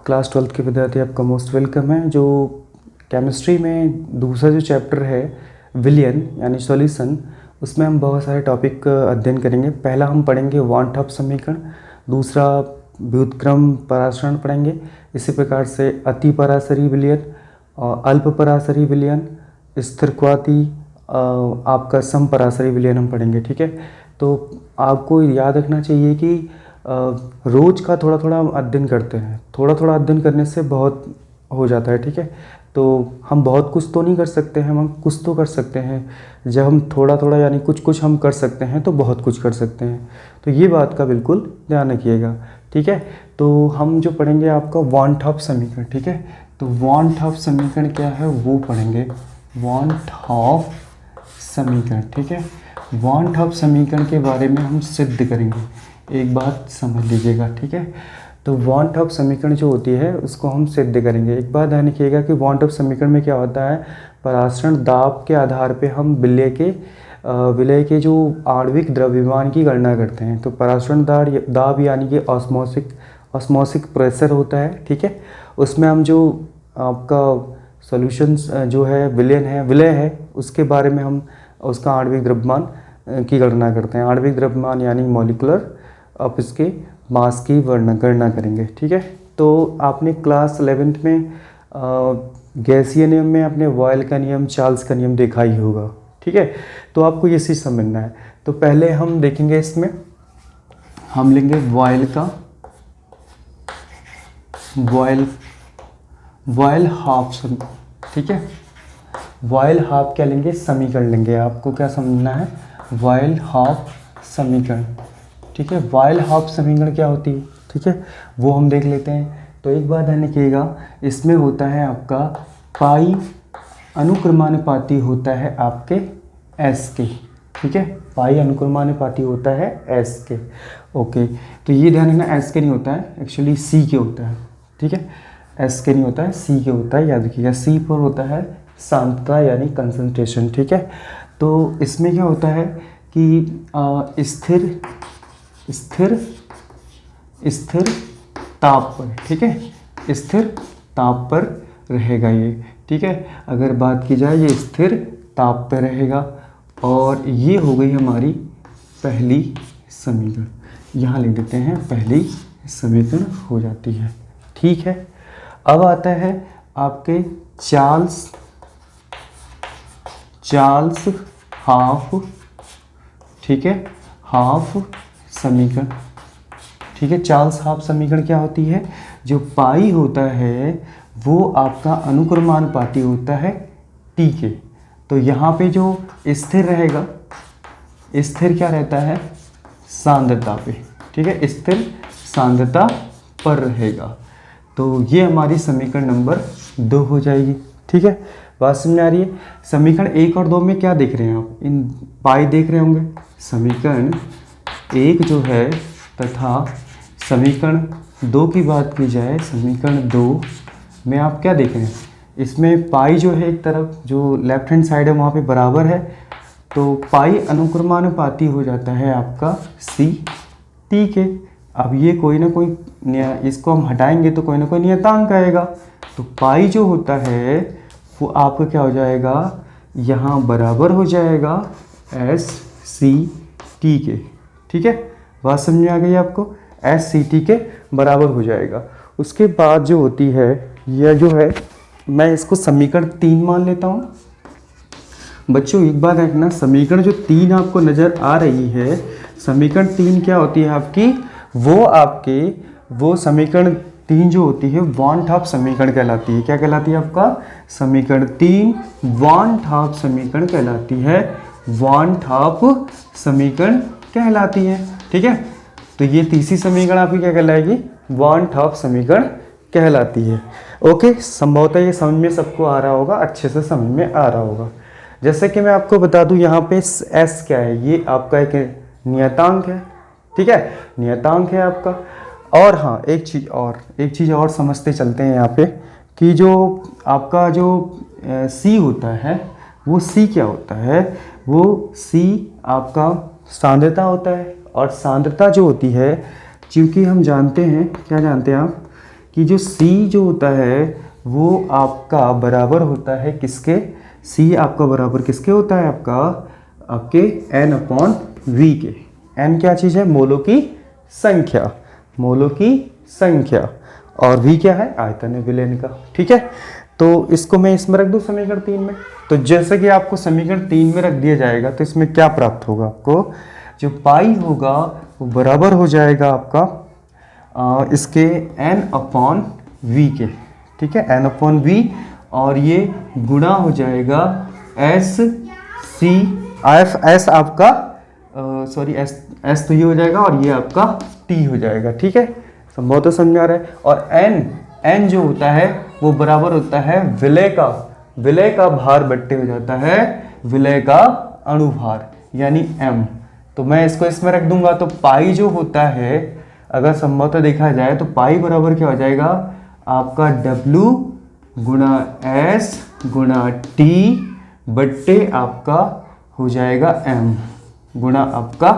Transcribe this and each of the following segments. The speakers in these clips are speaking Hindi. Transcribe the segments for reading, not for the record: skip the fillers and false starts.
क्लास 12th के विद्यार्थी आपका मोस्ट वेलकम है। जो केमिस्ट्री में दूसरा जो चैप्टर है विलयन यानी सॉल्यूशन, उसमें हम बहुत सारे टॉपिक का अध्ययन करेंगे। पहला हम पढ़ेंगे वन टॉप समीकरण, दूसरा व्युत्क्रम परासरण पढ़ेंगे। इसी प्रकार से अति परासरी विलयन और अल्प परासरी विलयन, स्थिरक्वाती आपका सम परासरी विलयन हम पढ़ेंगे। ठीक है, तो आपको याद रखना चाहिए कि रोज़ का थोड़ा थोड़ा अध्ययन करते हैं। थोड़ा थोड़ा अध्ययन करने से बहुत हो जाता है। ठीक है, तो हम बहुत कुछ तो नहीं कर सकते हैं, हम कुछ तो कर सकते हैं। जब हम थोड़ा थोड़ा यानी कुछ कुछ हम कर सकते हैं तो बहुत कुछ कर सकते हैं। तो ये बात का बिल्कुल ध्यान रखिएगा। ठीक है, तो हम जो पढ़ेंगे आपका वन टॉप समीकरण। ठीक है, तो वन टॉप समीकरण क्या है वो पढ़ेंगे, वन टॉप समीकरण। ठीक है, वन टॉप समीकरण के बारे में हम सिद्ध करेंगे। एक बात समझ लीजिएगा। ठीक है, तो वन टॉप समीकरण जो होती है उसको हम सिद्ध करेंगे। एक बात ध्यान रखिएगा कि वन टॉप समीकरण में क्या होता है, परासरण दाब के आधार पे हम विलय के जो आणविक द्रव्यमान की गणना करते हैं। तो परासरण दाब यानी कि ऑस्मोसिक प्रेशर होता है। ठीक है, उसमें हम जो आपका सॉल्यूशंस जो है विलय है उसके बारे में हम उसका आणविक द्रव्यमान की गणना करते हैं। आणविक द्रव्यमान यानी मॉलिक्यूलर, अब इसके मास की गणना करेंगे। ठीक है, तो आपने क्लास 11th में गैसीय नियम में अपने बॉयल का नियम, चार्ल्स का नियम देखा ही होगा। ठीक है, तो आपको ये चीज़ समझना है। तो पहले हम देखेंगे, इसमें हम लेंगे बॉयल हाफ। ठीक है, बॉयल हाफ क्या लेंगे, समीकरण लेंगे। आपको क्या समझना है, बॉयल हाफ समीकरण। ठीक है, बॉयल हाफ समीकरण क्या होती है, ठीक है, वो हम देख लेते हैं। तो एक बात ध्यान रखिएगा, इसमें होता है आपका पाई अनुक्रमानुपाती होता है आपके एस के। ठीक है, पाई अनुक्रमानुपाती होता है एस के। ओके, तो ये ध्यान रखना, एस के नहीं होता है, एक्चुअली सी के होता है। ठीक है, एस के नहीं होता है, सी के होता है, याद रखिएगा। सी पर होता है सांद्रता यानी कंसंट्रेशन। ठीक है, तो इसमें क्या होता है कि स्थिर ताप पर, ठीक है, स्थिर ताप पर रहेगा ये। ठीक है, अगर बात की जाए ये स्थिर ताप पर रहेगा। और ये हो गई हमारी पहली समीकरण, यहाँ लिख देते हैं, पहली समीकरण हो जाती है। ठीक है, अब आता है आपके चार्ल्स हाफ। ठीक है, हाफ समीकरण। ठीक है, चार्ल्स हाफ समीकरण क्या होती है, जो पाई होता है वो आपका अनुक्रमानुपाती होता है टी के। तो यहाँ पे जो स्थिर रहेगा, स्थिर क्या रहता है, सांद्रता पे। ठीक है, स्थिर सांद्रता पर रहेगा। तो ये हमारी समीकरण नंबर 2 हो जाएगी। ठीक है, बात समझ आ रही है। समीकरण 1 और 2 में क्या देख रहे हैं आप, इन पाई देख रहे होंगे। समीकरण 1 जो है तथा समीकरण 2 की बात की जाए, समीकरण 2 में आप क्या देख रहे हैं, इसमें पाई जो है एक तरफ जो लेफ्ट हैंड साइड है वहाँ पे बराबर है, तो पाई अनुक्रमानुपाती हो जाता है आपका सी टी के। अब ये कोई ना कोई, इसको हम हटाएंगे तो कोई ना कोई नियतांक आएगा। तो पाई जो होता है वो आपका क्या हो जाएगा, यहाँ बराबर हो जाएगा एस सी टी के। ठीक है, बात समझ में आ गई आपको, एस सी टी के बराबर हो जाएगा। उसके बाद जो होती है, यह जो है, मैं इसको समीकरण 3 मान लेता हूँ। बच्चों एक बात रखना, समीकरण जो 3 आपको नज़र आ रही है, समीकरण 3 क्या होती है आपकी, वो समीकरण 3 जो होती है वन टॉप समीकरण कहलाती है। क्या कहलाती है आपका, समीकरण 3 वन टॉप समीकरण कहलाती है, वन टॉप समीकरण कहलाती है। ठीक है, तो ये तीसरी समीकरण आपकी क्या कहलाएगी, वन टॉप समीकरण कहलाती है। ओके, संभवतः ये समझ में सबको आ रहा होगा, अच्छे से समझ में आ रहा होगा। जैसे कि मैं आपको बता दूं, यहाँ पे एस क्या है, ये आपका एक नियतांक है। ठीक है, नियतांक है आपका। और हाँ, एक चीज़ और समझते चलते हैं यहाँ पे, कि जो आपका जो सी होता है, वो सी क्या होता है, वो सी आपका सांद्रता होता है। और सांद्रता जो होती है, क्योंकि हम जानते हैं, क्या जानते हैं आप, कि जो C जो होता है वो आपका बराबर होता है किसके, C आपका बराबर किसके होता है, आपके N/V के। N क्या चीज़ है, मोलों की संख्या, मोलों की संख्या, और V क्या है, आयतन है विलयन का। ठीक है, तो इसको मैं इसमें रख दूं समीकरण 3 में। तो जैसे कि आपको समीकरण 3 में रख दिया जाएगा तो इसमें क्या प्राप्त होगा, आपको जो पाई होगा वो बराबर हो जाएगा आपका इसके N/V के। ठीक है, N/V, और ये गुणा हो जाएगा S आपका सॉरी S तो ये हो जाएगा और ये आपका T हो जाएगा। ठीक है, संभव तो समझ आ रहा है। और N जो होता है वो बराबर होता है विलय का भार बट्टे हो जाता है विलय का अणुभार यानी M। तो मैं इसको इसमें रख दूंगा, तो पाई जो होता है अगर संभवतः देखा जाए तो पाई बराबर क्या हो जाएगा आपका W गुणा S गुणा T बट्टे आपका हो जाएगा M गुणा आपका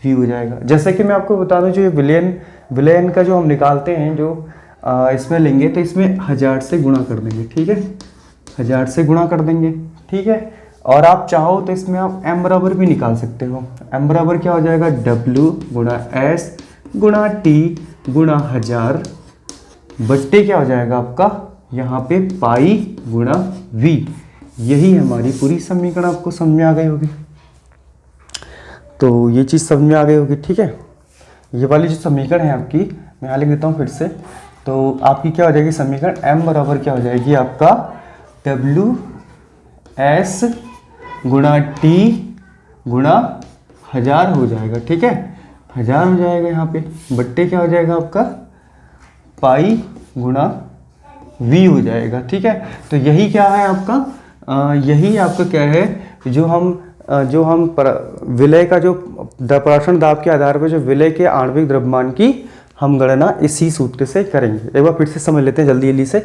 V हो जाएगा। जैसे कि मैं आपको बता दूं, जो ये विलयन का जो हम निकालते हैं, जो इसमें लेंगे तो इसमें 1000 से गुणा कर देंगे। ठीक है, 1000 से गुणा कर देंगे। ठीक है, और आप चाहो तो इसमें आप M बराबर भी निकाल सकते हो। M बराबर क्या हो जाएगा, W गुणा S गुणा T गुणा 1000 बट्टे क्या हो जाएगा आपका यहाँ पे पाई गुणा V। यही हमारी पूरी समीकरण आपको समझ में आ गई होगी। तो ये चीज़ समझ में आ गई होगी। ठीक है, ये वाली जो समीकरण है आपकी, मैं यहाँ लिख देता हूँ फिर से। तो आपकी क्या हो जाएगी समीकरण, M बराबर क्या हो जाएगी आपका W S गुणा T गुणा 1000 हो जाएगा। ठीक है, 1000 हो जाएगा यहाँ पे, बट्टे क्या हो जाएगा आपका पाई गुणा V हो जाएगा। ठीक है, तो यही क्या है आपका यही आपका क्या है, जो हम विलय का जो पराक्षण दाब के आधार पर जो विलय के आणविक द्रव्यमान की हम गणना इसी सूत्र से करेंगे। एक बार फिर से समझ लेते हैं जल्दी से।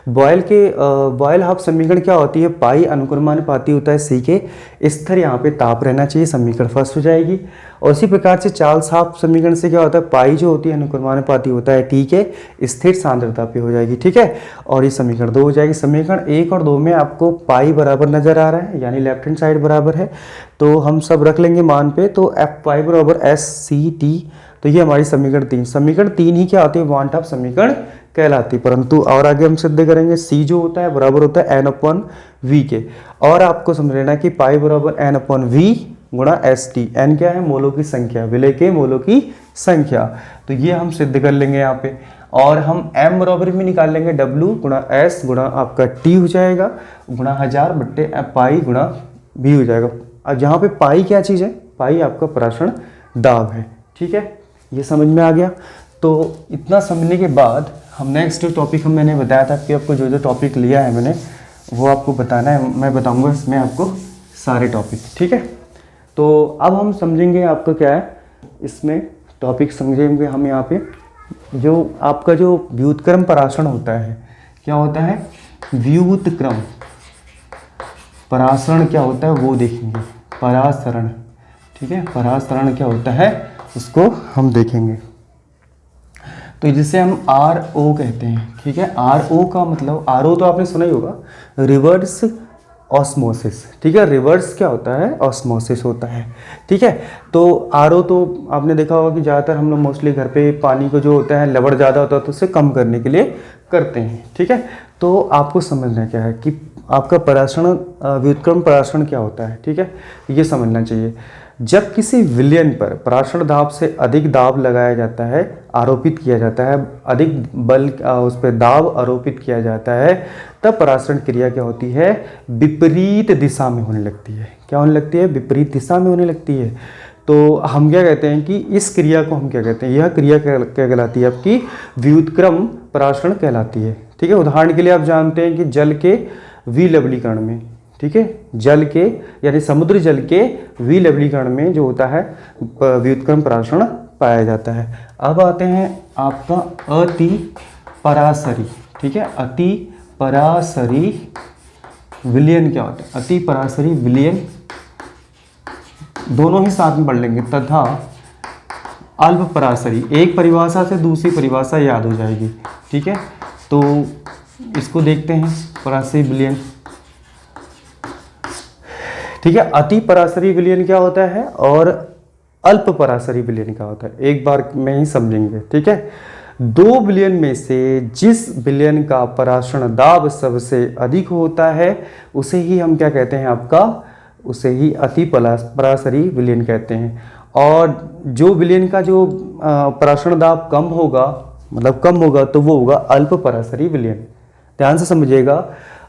बॉयल हाफ समीकरण क्या होती है, पाई अनुक्रमानुपाती होता है C के, स्थिर यहाँ पे ताप रहना चाहिए, समीकरण फर्स्ट हो जाएगी। और इसी प्रकार से चार्ल्स हाफ समीकरण से क्या होता है, पाई जो होती है अनुक्रमानुपाती होता है T के, स्थिर सांद्रता पे हो जाएगी। ठीक है, और ये समीकरण 2 हो जाएगी। समीकरण 1 और 2 में आपको पाई बराबर नजर आ रहा है, यानी लेफ्ट हैंड साइड बराबर है, तो हम सब रख लेंगे मान पे। तो F पाई बराबर SCT, तो ये हमारी समीकरण 3 ही क्या आती है, वांट ऑफ समीकरण कहलाती है। परंतु और आगे हम सिद्ध करेंगे C जो होता है बराबर होता है N/V के। और आपको समझ लेना कि पाई बराबर N/V गुणा ST। N क्या है, मोलों की संख्या, विलय के मोलों की संख्या। तो ये हम सिद्ध कर लेंगे यहाँ पे। और हम M बराबर भी निकाल लेंगे, W गुणा S गुणा आपका T हो जाएगा गुणा 1000 बट्टे पाई गुणा V हो जाएगा। अब जहाँ पे पाई क्या चीज़ है, पाई आपका पराक्षण दाब है। ठीक है, ये समझ में आ गया। तो इतना समझने के बाद हम नेक्स्ट टॉपिक मैंने बताया था कि आपको जो टॉपिक लिया है मैंने वो आपको बताना है, मैं बताऊंगा इसमें आपको सारे टॉपिक। ठीक है, तो अब हम समझेंगे आपका क्या है इसमें टॉपिक समझेंगे हम यहाँ पे, जो आपका जो व्युत्क्रम पराक्षण होता है, क्या होता है व्युत्क्रम पराक्षण क्या होता है वो देखेंगे, परासरण। ठीक है, परासरण क्या होता है उसको हम देखेंगे। तो जिसे हम RO कहते हैं। ठीक है, RO का मतलब, RO तो आपने सुना ही होगा, रिवर्स ऑस्मोसिस। ठीक है, रिवर्स क्या होता है, ऑस्मोसिस होता है। ठीक है, तो RO तो आपने देखा होगा कि ज़्यादातर हम लोग मोस्टली घर पे पानी को जो होता है लवड़ ज़्यादा होता है तो उसे कम करने के लिए करते हैं। ठीक है, तो आपको समझना क्या है कि आपका पराक्षण व्युत्क्रम पराक्षण क्या होता है। ठीक है, ये समझना चाहिए। जब किसी विलयन पर पराक्षण दाब से अधिक दाब लगाया जाता है, आरोपित किया जाता है, अधिक बल उस पर दाब आरोपित किया जाता है, तब पराक्षण क्रिया क्या होती है, विपरीत दिशा में होने लगती है। क्या होने लगती है, विपरीत दिशा में होने लगती है। तो हम क्या कहते हैं कि इस क्रिया को हम क्या कहते हैं, यह क्रिया क्या कहलाती है आपकी व्युत्क्रम पराक्षण कहलाती है। ठीक है, उदाहरण के लिए आप जानते हैं कि जल के विलवलीकरण में, ठीक है, जल के यानी समुद्र जल के विलवलीकरण में जो होता है व्युत्क्रम पराक्षण पाया जाता है। अब आते हैं आपका अति परासरी। ठीक है, अति परासरी विलयन क्या होता है, अति परासरी विलयन दोनों ही साथ में पढ़ लेंगे, तथा अल्प परासरी। एक परिभाषा से दूसरी परिभाषा याद हो जाएगी। ठीक है, तो इसको देखते हैं, परासरी विलयन। ठीक है, अति परासरी विलयन क्या होता है और अल्प परासरी विलयन क्या होता है, एक बार में ही समझेंगे। ठीक है, दो विलयन में से जिस विलयन का परासरण दाब सबसे अधिक होता है उसे ही हम क्या कहते हैं आपका, उसे ही अति परासरी विलयन कहते हैं। और जो विलयन का जो परासरण दाब कम होगा, मतलब कम होगा, तो वो होगा अल्प परासरी विलयन। ध्यान से समझिएगा,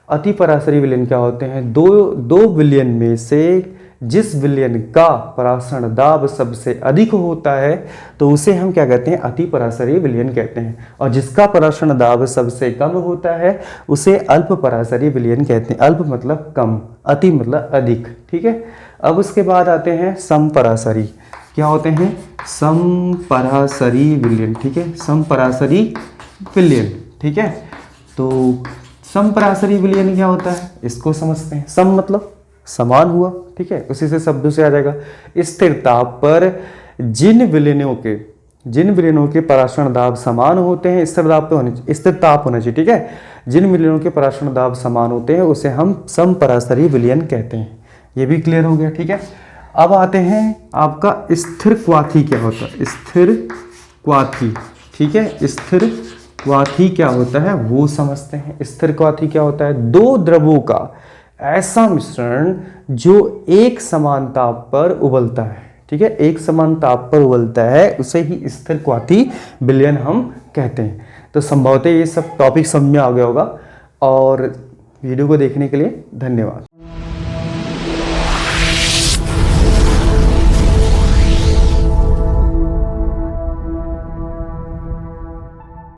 अति परासरी विलयन क्या होते हैं, दो विलयन में से जिस विलयन का परासरण दाब सबसे अधिक होता है तो उसे हम क्या कहते हैं, अति परासरी विलयन कहते हैं। और जिसका परासरण दाब सबसे कम होता है उसे अल्प परासरी विलयन कहते हैं। अल्प मतलब कम, अति मतलब अधिक। ठीक है, अब उसके बाद आते हैं समपरासरी। क्या होते हैं, समपरासरी विलयन। ठीक है, समपरासरी विलयन। ठीक है, तो समपरासरी विलयन क्या होता है, इसको समझते हैं। सम मतलब समान हुआ। ठीक है, उसी से शब्दों से आ जाएगा। स्थिर ताप पर जिन विलयनों के परासरण दाब समान होते हैं, स्थिर दाब पे होने चाहिए, स्थिर ताप होना चाहिए। ठीक है, जिन विलयनों के परासरण दाब समान होते हैं उसे हम समपरासरी विलयन कहते हैं। ये भी क्लियर हो गया। ठीक है, अब आते हैं आपका स्थिर क्वाथी क्या होता है, स्थिर क्वाथी। ठीक है, स्थिर क्वाथी क्या होता है वो समझते हैं। स्थिर क्वाथी क्या होता है, दो द्रवों का ऐसा मिश्रण जो एक समान ताप पर उबलता है। ठीक है, एक समान ताप पर उबलता है उसे ही स्थिर क्वाथी विलयन हम कहते हैं। तो संभवतः ये सब टॉपिक समझ में आ गया होगा और वीडियो को देखने के लिए धन्यवाद।